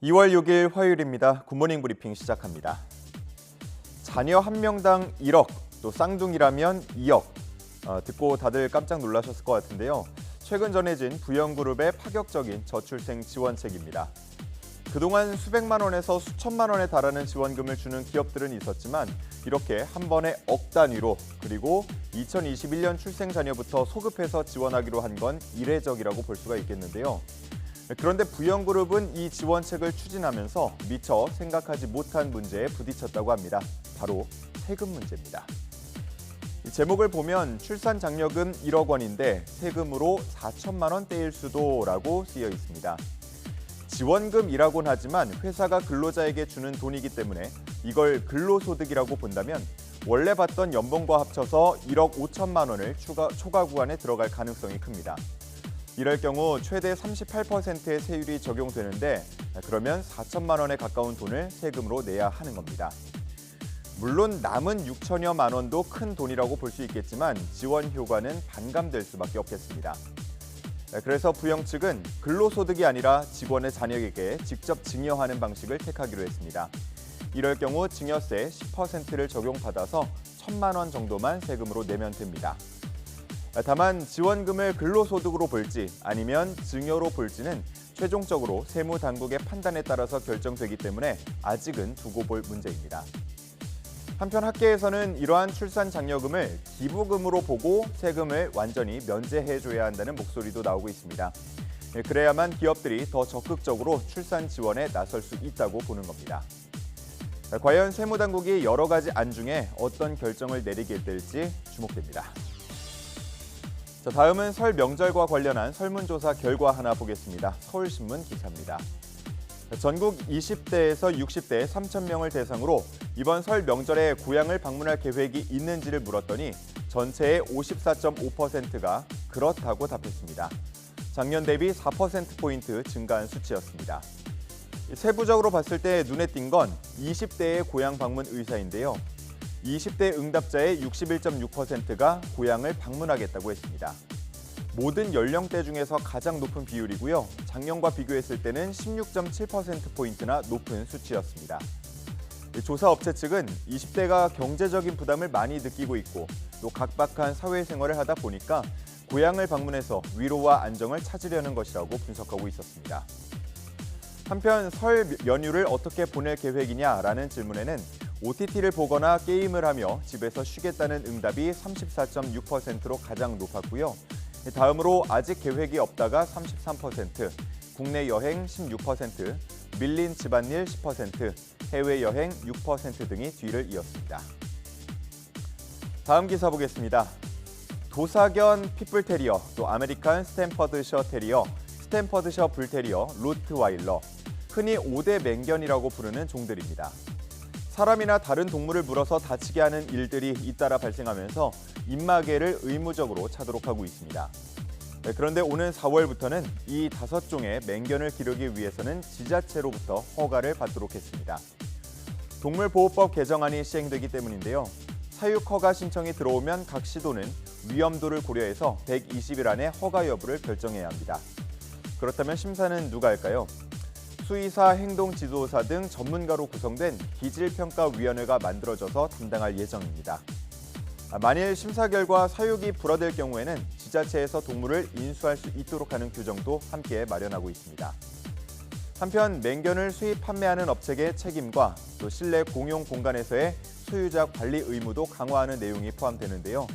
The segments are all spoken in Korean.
2월 6일 화요일입니다. 굿모닝 브리핑 시작합니다. 자녀 한 명당 1억, 또 쌍둥이라면 2억. 듣고 다들 깜짝 놀라셨을 것 같은데요. 최근 전해진 부영그룹의 파격적인 저출생 지원책입니다. 그동안 수백만 원에서 수천만 원에 달하는 지원금을 주는 기업들은 있었지만 이렇게 한 번에 억 단위로 그리고 2021년 출생 자녀부터 소급해서 지원하기로 한 건 이례적이라고 볼 수가 있겠는데요. 그런데 부영그룹은 이 지원책을 추진하면서 미처 생각하지 못한 문제에 부딪혔다고 합니다. 바로 세금 문제입니다. 이 제목을 보면 출산 장려금 1억 원인데 세금으로 4천만 원 떼일 수도라고 쓰여 있습니다. 지원금이라고는 하지만 회사가 근로자에게 주는 돈이기 때문에 이걸 근로소득이라고 본다면 원래 받던 연봉과 합쳐서 1억 5천만 원을 초과 구간에 들어갈 가능성이 큽니다. 이럴 경우 최대 38%의 세율이 적용되는데 그러면 4천만 원에 가까운 돈을 세금으로 내야 하는 겁니다. 물론 남은 6천여만 원도 큰 돈이라고 볼 수 있겠지만 지원 효과는 반감될 수밖에 없겠습니다. 그래서 부영 측은 근로소득이 아니라 직원의 자녀에게 직접 증여하는 방식을 택하기로 했습니다. 이럴 경우 증여세 10%를 적용받아서 1천만 원 정도만 세금으로 내면 됩니다. 다만 지원금을 근로소득으로 볼지 아니면 증여로 볼지는 최종적으로 세무당국의 판단에 따라서 결정되기 때문에 아직은 두고 볼 문제입니다. 한편 학계에서는 이러한 출산 장려금을 기부금으로 보고 세금을 완전히 면제해줘야 한다는 목소리도 나오고 있습니다. 그래야만 기업들이 더 적극적으로 출산 지원에 나설 수 있다고 보는 겁니다. 과연 세무당국이 여러 가지 안 중에 어떤 결정을 내리게 될지 주목됩니다. 자, 다음은 설 명절과 관련한 설문조사 결과 하나 보겠습니다. 서울신문 기사입니다. 전국 20대에서 60대 3천 명을 대상으로 이번 설 명절에 고향을 방문할 계획이 있는지를 물었더니 전체의 54.5%가 그렇다고 답했습니다. 작년 대비 4%포인트 증가한 수치였습니다. 세부적으로 봤을 때 눈에 띈 건 20대의 고향 방문 의사인데요. 20대 응답자의 61.6%가 고향을 방문하겠다고 했습니다. 모든 연령대 중에서 가장 높은 비율이고요. 작년과 비교했을 때는 16.7%포인트나 높은 수치였습니다. 조사 업체 측은 20대가 경제적인 부담을 많이 느끼고 있고 또 각박한 사회생활을 하다 보니까 고향을 방문해서 위로와 안정을 찾으려는 것이라고 분석하고 있었습니다. 한편 설 연휴를 어떻게 보낼 계획이냐라는 질문에는 OTT를 보거나 게임을 하며 집에서 쉬겠다는 응답이 34.6%로 가장 높았고요. 다음으로 아직 계획이 없다가 33%, 국내 여행 16%, 밀린 집안일 10%, 해외여행 6% 등이 뒤를 이었습니다. 다음 기사 보겠습니다. 도사견 핏불테리어, 또 아메리칸 스탠퍼드셔 테리어, 스탠퍼드셔 불테리어, 로트와일러, 흔히 5대 맹견이라고 부르는 종들입니다. 사람이나 다른 동물을 물어서 다치게 하는 일들이 잇따라 발생하면서 입마개를 의무적으로 차도록 하고 있습니다. 그런데 오는 4월부터는 이 5종의 맹견을 기르기 위해서는 지자체로부터 허가를 받도록 했습니다. 동물보호법 개정안이 시행되기 때문인데요. 사육 허가 신청이 들어오면 각 시도는 위험도를 고려해서 120일 안에 허가 여부를 결정해야 합니다. 그렇다면 심사는 누가 할까요? 수의사, 행동지도사 등 전문가로 구성된 기질평가위원회가 만들어져서 담당할 예정입니다. 만일 심사 결과 사육이 불허될 경우에는 지자체에서 동물을 인수할 수 있도록 하는 규정도 함께 마련하고 있습니다. 한편 맹견을 수입 판매하는 업체의 책임과 또 실내 공용 공간에서의 소유자 관리 의무도 강화하는 내용이 포함되는데요.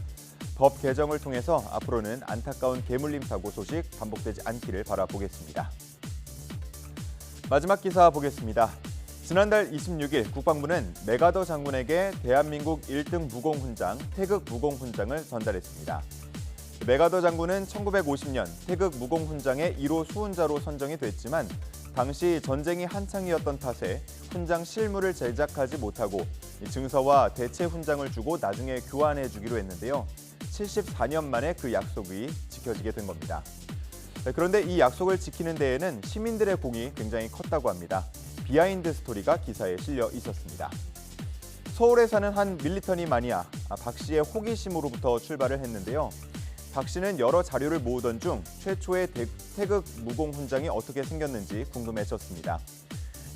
법 개정을 통해서 앞으로는 안타까운 개물림 사고 소식 반복되지 않기를 바라보겠습니다. 마지막 기사 보겠습니다. 지난달 26일 국방부는 메가더 장군에게 대한민국 1등 무공훈장, 태극 무공훈장을 전달했습니다. 메가더 장군은 1950년 태극 무공훈장의 1호 수훈자로 선정이 됐지만 당시 전쟁이 한창이었던 탓에 훈장 실물을 제작하지 못하고 증서와 대체 훈장을 주고 나중에 교환해 주기로 했는데요. 74년 만에 그 약속이 지켜지게 된 겁니다. 그런데 이 약속을 지키는 데에는 시민들의 공이 굉장히 컸다고 합니다. 비하인드 스토리가 기사에 실려 있었습니다. 서울에 사는 한 밀리터리 마니아 박 씨의 호기심으로부터 출발을 했는데요. 박 씨는 여러 자료를 모으던 중 최초의 태극 무공 훈장이 어떻게 생겼는지 궁금해졌습니다.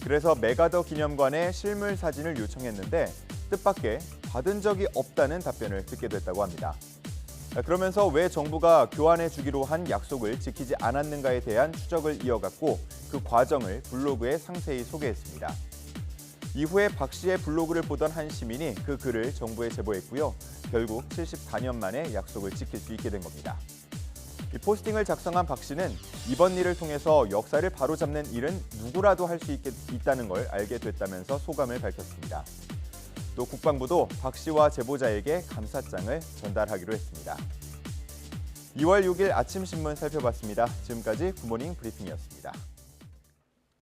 그래서 메가더 기념관에 실물 사진을 요청했는데 뜻밖의 받은 적이 없다는 답변을 듣게 됐다고 합니다. 그러면서 왜 정부가 교환해 주기로 한 약속을 지키지 않았는가에 대한 추적을 이어갔고 그 과정을 블로그에 상세히 소개했습니다. 이후에 박 씨의 블로그를 보던 한 시민이 그 글을 정부에 제보했고요. 결국 74년 만에 약속을 지킬 수 있게 된 겁니다. 이 포스팅을 작성한 박 씨는 이번 일을 통해서 역사를 바로잡는 일은 누구라도 할 수 있다는 걸 알게 됐다면서 소감을 밝혔습니다. 또 국방부도 박 씨와 제보자에게 감사장을 전달하기로 했습니다. 2월 6일 아침 신문 살펴봤습니다. 지금까지 굿모닝 브리핑이었습니다.